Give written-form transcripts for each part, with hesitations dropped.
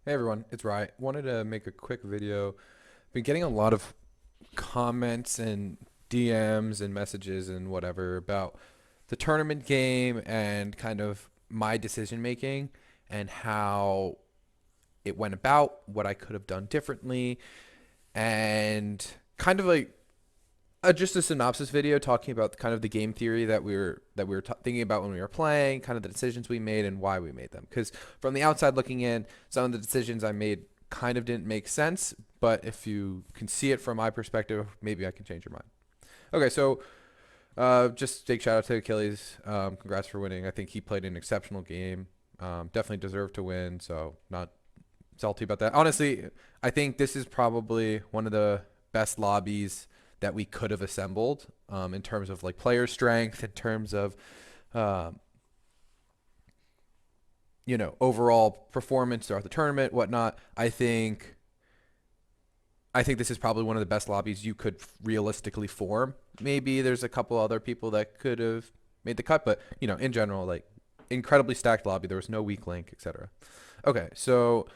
Hey everyone, it's Rye. Wanted to make a quick video. Been getting a lot of comments and DMs and messages and whatever about the tournament game and kind of my decision making and how it went about, what I could have done differently, and kind of like just a synopsis video talking about kind of the game theory that we were thinking about when we were playing, kind of the decisions we made and why we made them. Because from the outside looking in, some of the decisions I made kind of didn't make sense, but if you can see it from my perspective, maybe I can change your mind. Okay, so just big shout out to Achilles. Congrats for winning. I think he played an exceptional game. Definitely deserved to win, so not salty about that. Honestly, I think this is probably one of the best lobbies that we could have assembled in terms of like player strength, in terms of um, overall performance throughout the tournament, whatnot. I think this is probably one of the best lobbies you could realistically form. Maybe there's a couple other people that could have made the cut, but in general, like incredibly stacked lobby. There was no weak link, etc. Okay, so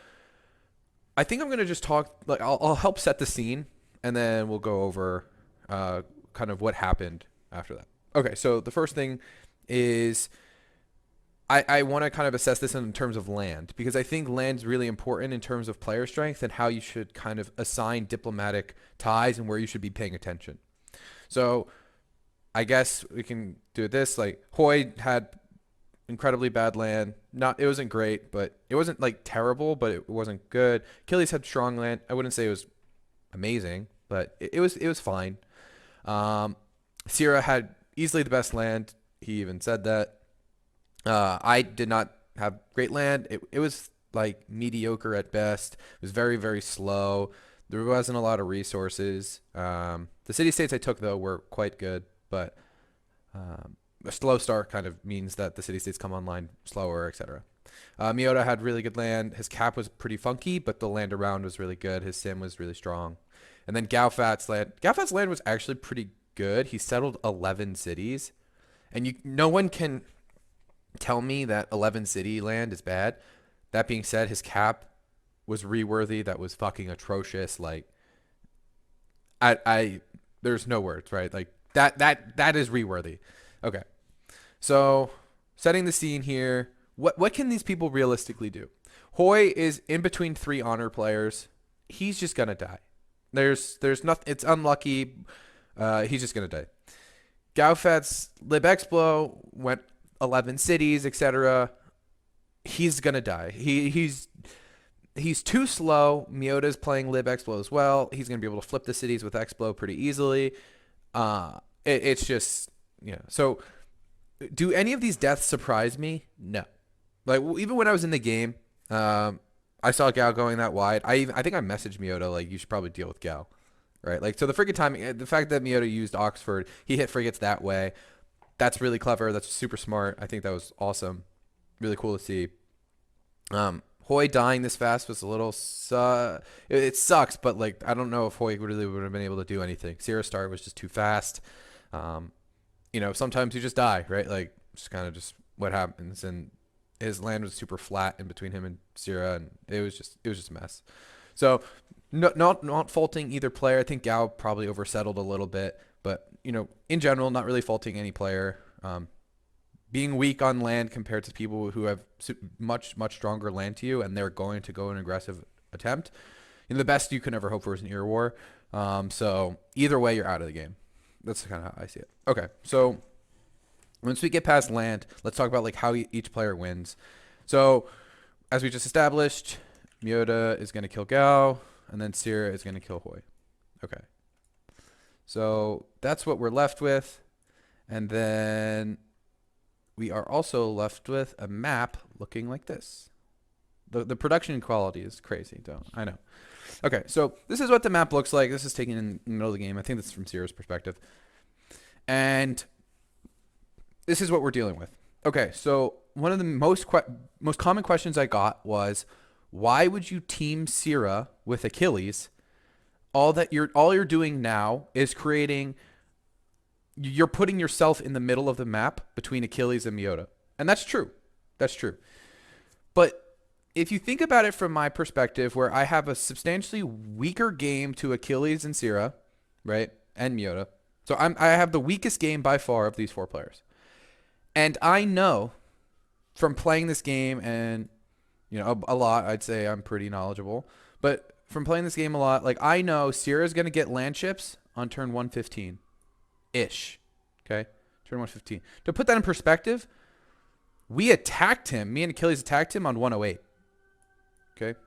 I think I'm gonna just talk. Like I'll help set the scene, and then we'll go over kind of what happened after that. Okay, so the first thing is I want to kind of assess this in terms of land because I think land's really important in terms of player strength and how you should kind of assign diplomatic ties and where you should be paying attention. So I guess we can do this. Like Hoy had incredibly bad land. Not it wasn't great, but it wasn't like terrible, but it wasn't good. Achilles had strong land. I wouldn't say it was amazing, but it was fine. Um, Sierra had easily the best land. He even said that. I did not have great land. It was like mediocre at best. It was very, very slow. There wasn't a lot of resources. The city states I took though were quite good, but a slow start kind of means that the city states come online slower, etc. Miota had really good land. His cap was pretty funky, but the land around was really good. His sim was really strong. And then Galfat's land. Galfat's land was actually pretty good. He settled 11 cities, and no one can tell me that 11 city land is bad. That being said, his cap was reworthy. That was fucking atrocious. Like I there's no words, right? Like that is reworthy. Okay. So setting the scene here, what can these people realistically do? Hoy is in between three honor players. He's just gonna die. There's nothing. It's unlucky. He's just gonna die. Gaufat's Lib Explo went 11 cities, etc. He's gonna die. He's too slow. Miota's playing Lib Explo as well. He's gonna be able to flip the cities with Explo pretty easily. It's just So, do any of these deaths surprise me? No. Like even when I was in the game, I saw Gal going that wide. I think I messaged Miota like you should probably deal with Gal, right? Like so the frigate timing, the fact that Miota used Oxford, he hit frigates that way. That's really clever. That's super smart. I think that was awesome. Really cool to see. Hoy dying this fast was a little it sucks, but like I don't know if Hoy really would have been able to do anything. Sierra Star was just too fast. Um, sometimes you just die, right? Like just kind of just what happens. And his land was super flat in between him and Sierra, and it was just a mess. So not faulting either player. I think Gao probably oversettled a little bit, but in general, not really faulting any player. Being weak on land compared to people who have much stronger land to you, and they're going to go an aggressive attempt. The best you can ever hope for is an ear war. So either way, you're out of the game. That's kind of how I see it. Okay, so once we get past land, let's talk about like how each player wins. So as we just established, Miota is going to kill Gao, and then Sierra is going to kill Hoy. Okay. So that's what we're left with. And then we are also left with a map looking like this. The production quality is crazy, don't I know. Okay, so this is what the map looks like. This is taken in the middle of the game. I think this is from Sierra's perspective. And this is what we're dealing with. Okay, so one of the most common questions I got was, why would you team Sierra with Achilles? All you're doing now is you're putting yourself in the middle of the map between Achilles and Miota. And that's true. That's true. But if you think about it from my perspective, where I have a substantially weaker game to Achilles and Sierra, right, and Miota, so I have the weakest game by far of these four players, and I know from playing this game and a lot, I'd say I'm pretty knowledgeable, but from playing this game a lot, like I know Sierra's gonna get land chips on turn 115 ish, okay, turn 115. To put that in perspective, we attacked him. Me and Achilles attacked him on 108. Okay.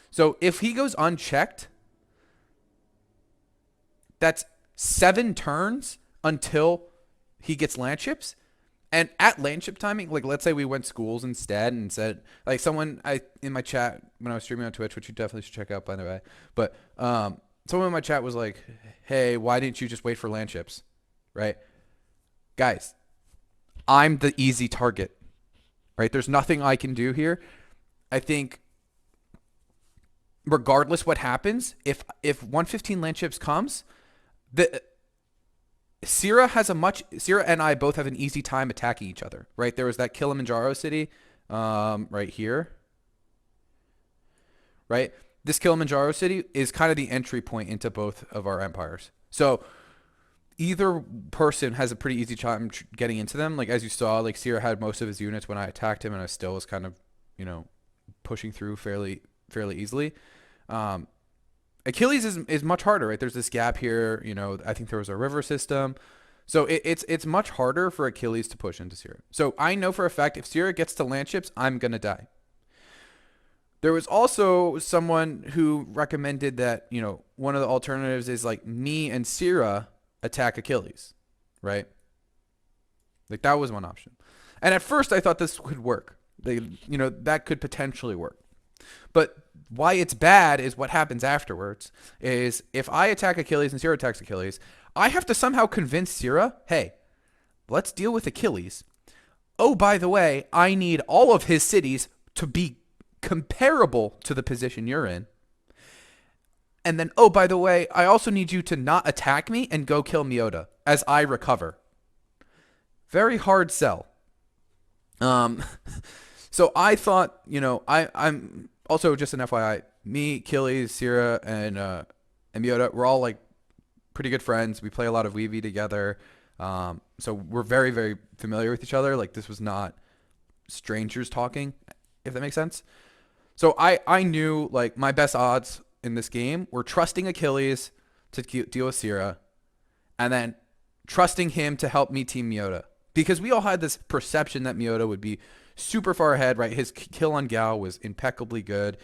So if he goes unchecked, that's 7 turns until he gets land chips. And at land chip timing, like let's say we went schools instead and said, like someone in my chat when I was streaming on Twitch, which you definitely should check out by the way, but someone in my chat was like, hey, why didn't you just wait for land chips? Right? Guys, I'm the easy target. Right? There's nothing I can do here. I think regardless what happens, if 115 land chips comes, Sierra and I both have an easy time attacking each other, right? There was that Kilimanjaro city right here, right? This Kilimanjaro city is kind of the entry point into both of our empires. So either person has a pretty easy time getting into them. Like as you saw, like Sierra had most of his units when I attacked him, and I still was kind of, pushing through fairly easily. Achilles is much harder, right? There's this gap here. I think there was a river system. So it's much harder for Achilles to push into Sierra. So I know for a fact if Sierra gets to land chips, I'm going to die. There was also someone who recommended that, one of the alternatives is like me and Sierra attack Achilles, right? Like that was one option. And at first I thought this could work. That could potentially work. But why it's bad is what happens afterwards is if I attack Achilles and Sierra attacks Achilles, I have to somehow convince Sierra, hey, let's deal with Achilles. Oh, by the way, I need all of his cities to be comparable to the position you're in. And then, oh, by the way, I also need you to not attack me and go kill Miota as I recover. Very hard sell. So I thought, I'm also just an FYI, me, Achilles, Sierra, and Miota, we're all like pretty good friends. We play a lot of Weavy together. So we're very, very familiar with each other. Like this was not strangers talking, if that makes sense. So I knew like my best odds in this game were trusting Achilles to deal with Sierra and then trusting him to help me team Miota. Because we all had this perception that Miota would be super far ahead, right? His kill on Gao was impeccably good,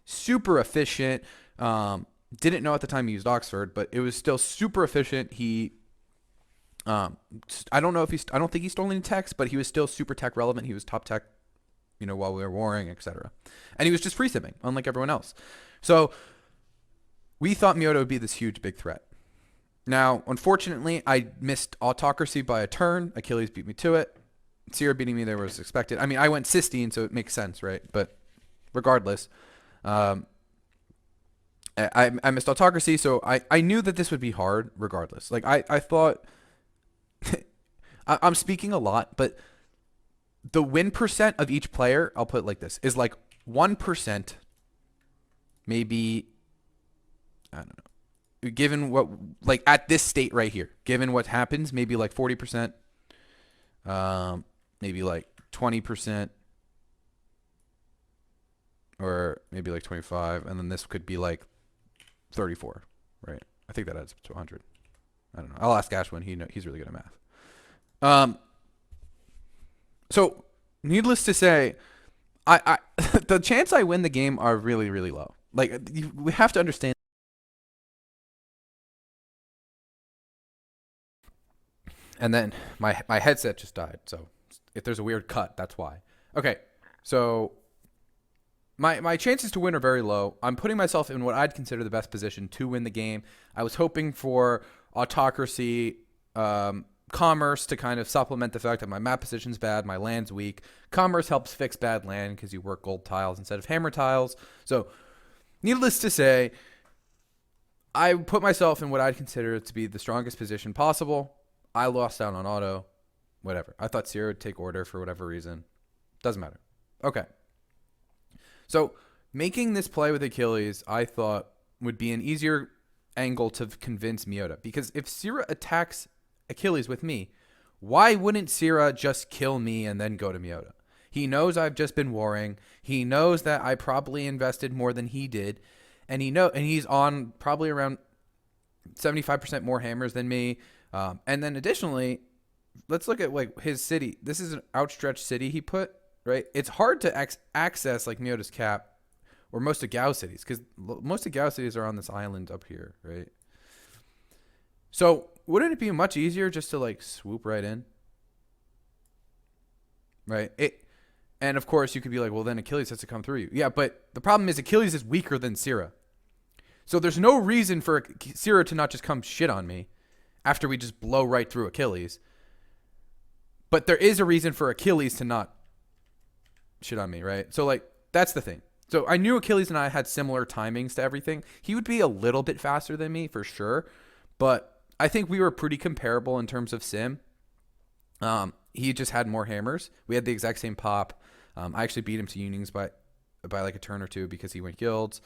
super efficient. Didn't know at the time he used Oxford, but it was still super efficient. He, I don't think he stole any techs, but he was still super tech relevant. He was top tech, while we were warring, etc. And he was just free simming, unlike everyone else. So we thought Miota would be this huge, big threat. Now, unfortunately, I missed autocracy by a turn. Achilles beat me to it. Sierra beating me there was expected. I mean, I went Sistine, so it makes sense, right? But regardless, I missed autocracy, so I knew that this would be hard regardless. Like, I thought... I'm speaking a lot, but the win percent of each player, I'll put it like this, is like 1%, maybe... I don't know. Given what, like at this state right here, given what happens, maybe like 40%, maybe like 20%, or maybe like 25, and then this could be like 34, right? I think that adds up to 100. I don't know. I'll ask Ashwin. He's really good at math. So needless to say, I the chance I win the game are really, really low. Like we have to understand. And then my headset just died. So if there's a weird cut, that's why. Okay, so my chances to win are very low. I'm putting myself in what I'd consider the best position to win the game. I was hoping for autocracy, commerce to kind of supplement the fact that my map position's bad, my land's weak. Commerce helps fix bad land because you work gold tiles instead of hammer tiles. So needless to say, I put myself in what I'd consider to be the strongest position possible. I lost out on auto, whatever. I thought Sierra would take order for whatever reason. Doesn't matter. Okay. So making this play with Achilles, I thought would be an easier angle to convince Miota. Because if Sira attacks Achilles with me, why wouldn't Sira just kill me and then go to Miota? He knows I've just been warring. He knows that I probably invested more than he did. And he's on probably around 75% more hammers than me. And then additionally, let's look at like his city. This is an outstretched city he put, right? It's hard to access like Miota's cap or most of Gao cities, because most of Gao cities are on this island up here, right? So wouldn't it be much easier just to like swoop right in, right? And of course you could be like, well, then Achilles has to come through you. Yeah, but the problem is Achilles is weaker than Sira. So there's no reason for Sira to not just come shit on me after we just blow right through Achilles. But there is a reason for Achilles to not shit on me, right? So like that's the thing. So I knew Achilles and I had similar timings to everything. He would be a little bit faster than me for sure, but I think we were pretty comparable in terms of sim. He just had more hammers. We had the exact same pop. I actually beat him to Unings by like a turn or two because he went guilds.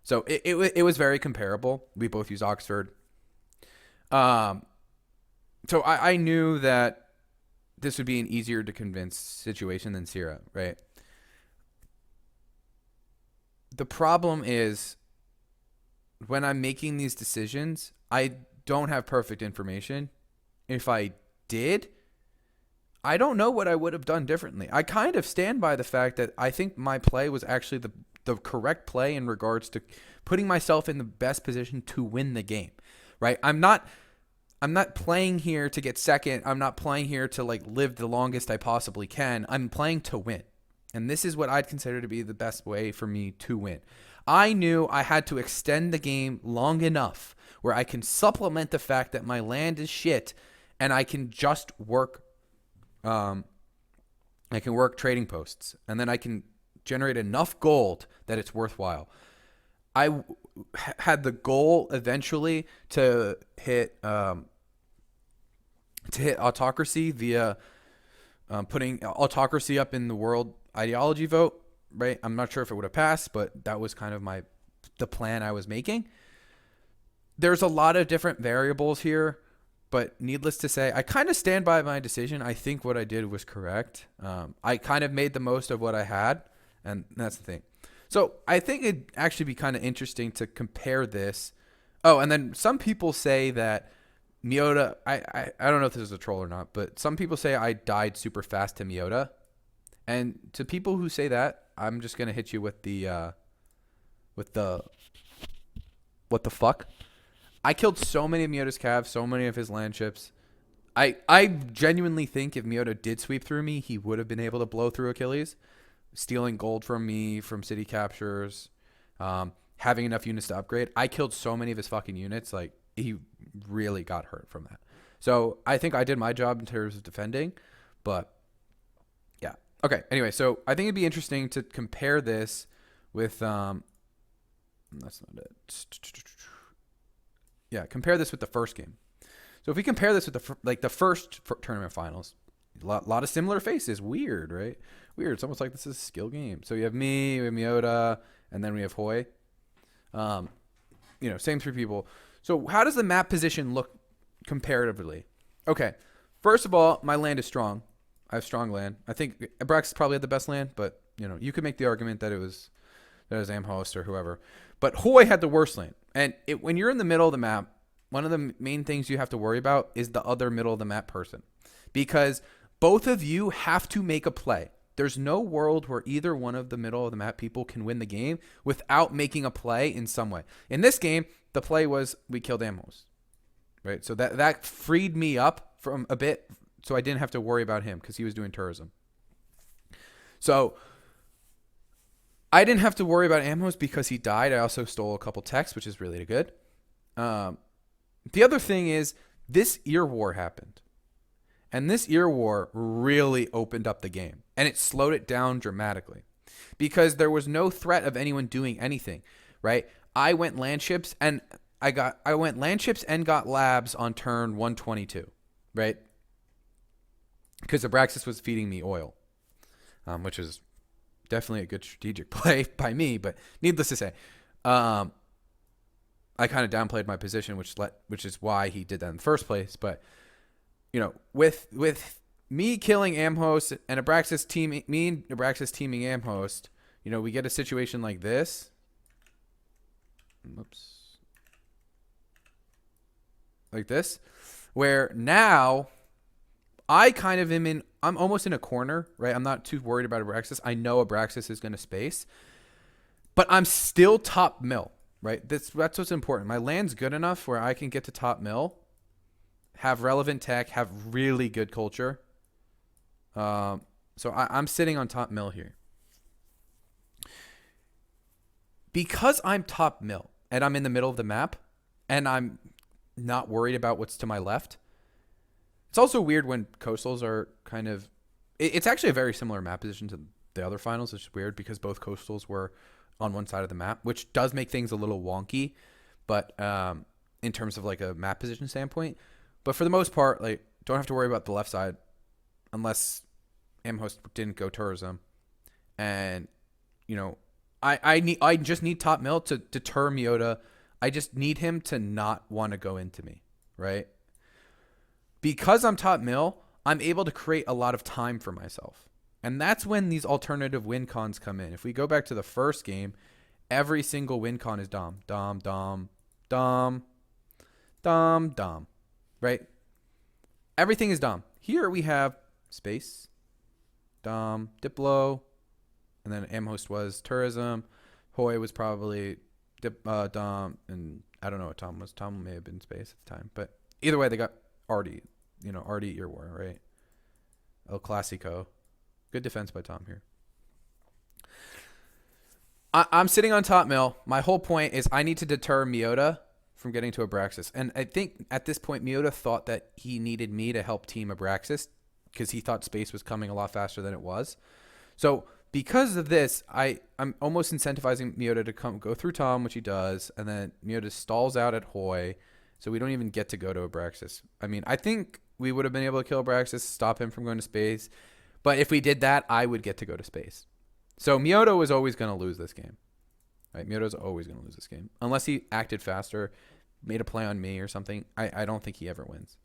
So it was very comparable. We both used Oxford. So I knew that this would be an easier to convince situation than Sira, right? The problem is when I'm making these decisions, I don't have perfect information. If I did, I don't know what I would have done differently. I kind of stand by the fact that I think my play was actually the correct play in regards to putting myself in the best position to win the game, right? I'm not playing here to get second. I'm not playing here to like live the longest I possibly can. I'm playing to win. And this is what I'd consider to be the best way for me to win. I knew I had to extend the game long enough where I can supplement the fact that my land is shit and I can just work trading posts, and then I can generate enough gold that it's worthwhile. I had the goal eventually to hit autocracy via putting autocracy up in the world ideology vote, right? I'm not sure if it would have passed, but that was kind of the plan I was making. There's a lot of different variables here, but needless to say, I kind of stand by my decision. I think what I did was correct. I kind of made the most of what I had, and that's the thing. So I think it'd actually be kind of interesting to compare this. Oh, and then some people say that Miota, I don't know if this is a troll or not, but some people say I died super fast to Miota. And to people who say that, I'm just going to hit you with the what the fuck? I killed so many of Miota's calves, so many of his land ships. I genuinely think if Miota did sweep through me, he would have been able to blow through Achilles, stealing gold from me from city captures, having enough units to upgrade. I killed so many of his fucking units, like he really got hurt from that. So I think I did my job in terms of defending, but yeah. Okay, anyway, so I think it'd be interesting to compare this with, that's not it. Yeah, compare this with the first game. So if we compare this with the first tournament finals, a lot of similar faces. Weird, right? Weird. It's almost like this is a skill game. So you have me, we have Miota, and then we have Hoy. Same three people. So how does the map position look comparatively? Okay, first of all, my land is strong. I have strong land. I think Abraxas probably had the best land, but you could make the argument that it was Amhost or whoever. But Hoy had the worst land. And when you're in the middle of the map, one of the main things you have to worry about is the other middle of the map person. Because both of you have to make a play. There's no world where either one of the middle of the map people can win the game without making a play in some way. In this game, the play was we killed Amhost. Right? So that freed me up from a bit, so I didn't have to worry about him because he was doing tourism. So I didn't have to worry about Amhost because he died. I also stole a couple techs, which is really good. The other thing is this ear war happened. And this ear war really opened up the game. And it slowed it down dramatically. Because there was no threat of anyone doing anything. Right? I went land ships and got labs on turn 122. Right? Because Abraxas was feeding me oil. Which is definitely a good strategic play by me. But needless to say, I kind of downplayed my position, which is why he did that in the first place. But with me killing Amhost and Abraxas teaming me and Abraxas teaming Amhost, we get a situation like this. Oops. Like this, where now I kind of I'm almost in a corner, right? I'm not too worried about Abraxas. I know Abraxas is going to space, but I'm still top mill, right? That's what's important. My land's good enough where I can get to top mill, have relevant tech, have really good culture. So I'm sitting on top mill here. Because I'm top mill and I'm in the middle of the map and I'm not worried about what's to my left. It's also weird when coastals are kind of... It's actually a very similar map position to the other finals. It's weird because both coastals were on one side of the map, which does make things a little wonky, but in terms of like a map position standpoint. But for the most part, like, don't have to worry about the left side unless Amhost didn't go tourism. And, I just need top mill to deter Miota. I just need him to not want to go into me, right? Because I'm top mill, I'm able to create a lot of time for myself. And that's when these alternative win cons come in. If we go back to the first game, every single win con is Dom, Dom, Dom, Dom, Dom, Dom, right? Everything is Dom. Here we have space, Dom, Diplo, and then Amhost was tourism. Hoy was probably Dom, and I don't know what Tom was. Tom may have been space at the time, but either way, they got Artie. Artie Ear War, right? El Clasico. Good defense by Tom here. I'm sitting on top mill. My whole point is I need to deter Miota from getting to Abraxas. And I think at this point, Miota thought that he needed me to help team Abraxas because he thought space was coming a lot faster than it was. So because of this, I'm almost incentivizing Miota to go through Tom, which he does, and then Miota stalls out at Hoy, so we don't even get to go to Abraxas. I mean, I think we would have been able to kill Abraxas, stop him from going to space, but if we did that, I would get to go to space. So Miota was always going to lose this game. Right? Miota's always going to lose this game. Unless he acted faster, made a play on me or something, I don't think he ever wins.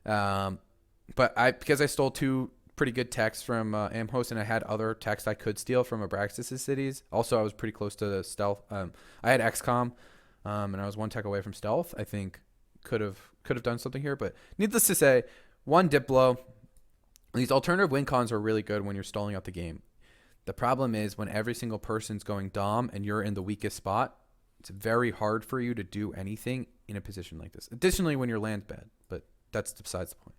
But because I stole two pretty good techs from Amhost, and I had other techs I could steal from Abraxas' cities. Also, I was pretty close to stealth. I had XCOM, and I was one tech away from stealth. I think could have done something here, but needless to say, one Diplo. These alternative win cons are really good when you're stalling out the game. The problem is when every single person's going Dom and you're in the weakest spot, it's very hard for you to do anything in a position like this. Additionally, when your land's bad, but that's besides the point.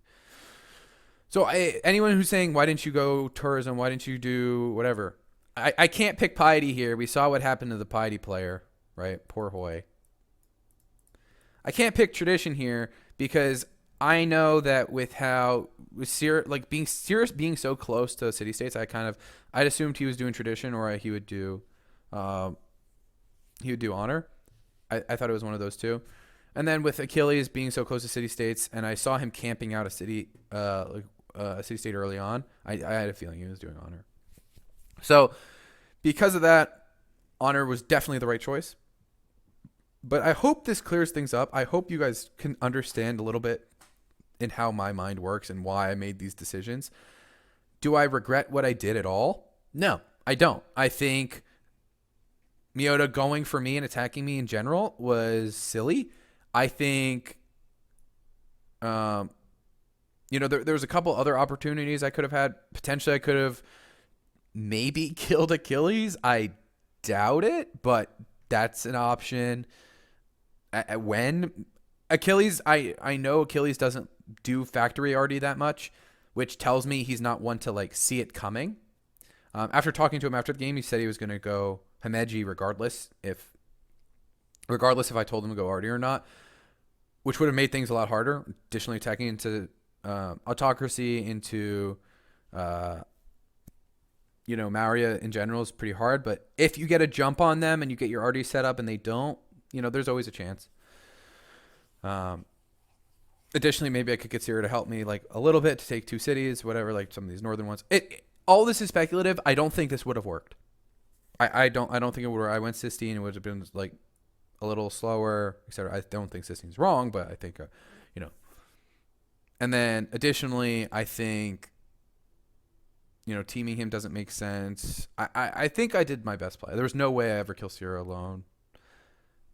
So anyone who's saying, why didn't you go tourism? Why didn't you do whatever? I can't pick Piety here. We saw what happened to the Piety player, right? Poor Hoy. I can't pick tradition here because I know that with how Cirrus being so close to city states, I'd assumed he was doing tradition or he would do honor. I thought it was one of those two. And then with Achilles being so close to city states, and I saw him camping out a city state early on, I had a feeling he was doing honor. So because of that, honor was definitely the right choice. But I hope this clears things up. I hope you guys can understand a little bit in how my mind works and why I made these decisions. Do I regret what I did at all? No, I don't. I think Miota going for me and attacking me in general was silly. I think, there was a couple other opportunities I could have had. Potentially I could have maybe killed Achilles. I doubt it, but that's an option. When Achilles, I know Achilles doesn't do factory already that much, which tells me he's not one to like see it coming. After talking to him after the game, he said he was going to go Himeji regardless if I told him to go Artie or not, which would have made things a lot harder. Additionally, attacking into autocracy, into Maria in general is pretty hard. But if you get a jump on them and you get your Artie set up and they don't, there's always a chance. Additionally, maybe I could get Sierra to help me like a little bit to take two cities, whatever, like some of these northern ones. all this is speculative. I don't think this would have worked. I don't think it would. I went cysteine. It would have been like a little slower, etc. I don't think cysteine's wrong, but I think you know. And then additionally, I think teaming him doesn't make sense. I think I did my best play. There was no way I ever kill Sierra alone.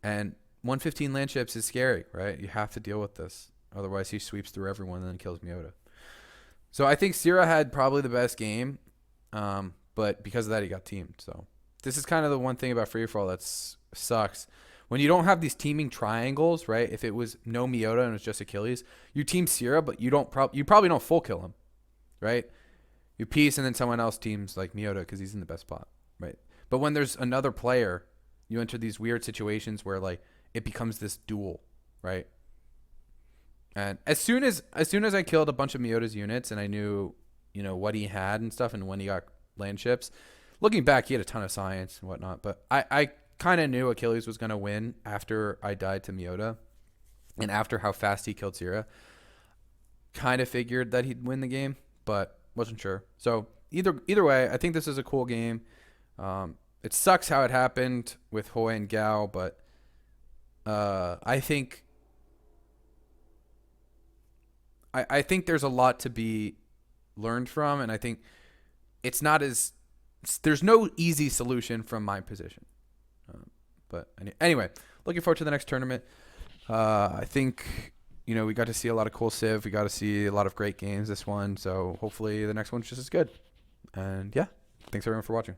And 115 land chips is scary, right? You have to deal with this. Otherwise, he sweeps through everyone and then kills Miota. So I think Sierra had probably the best game, but because of that, he got teamed. So this is kind of the one thing about free for all that sucks. When you don't have these teaming triangles, right? If it was no Miota and it was just Achilles, you team Sierra, but you probably don't full kill him, right? You piece and then someone else teams like Miota because he's in the best spot, right? But when there's another player, you enter these weird situations where like it becomes this duel, right? And as soon as I killed a bunch of Miota's units and I knew, what he had and stuff and when he got land chips, looking back, he had a ton of science and whatnot. But I kind of knew Achilles was going to win after I died to Miota and after how fast he killed Sierra. Kind of figured that he'd win the game, but wasn't sure. So either way, I think this is a cool game. It sucks how it happened with Hoy and Gao, but I think there's a lot to be learned from, and I think there's no easy solution from my position. But anyway, looking forward to the next tournament. I think we got to see a lot of cool Civ. We got to see a lot of great games this one. So hopefully the next one's just as good. And yeah, thanks everyone for watching.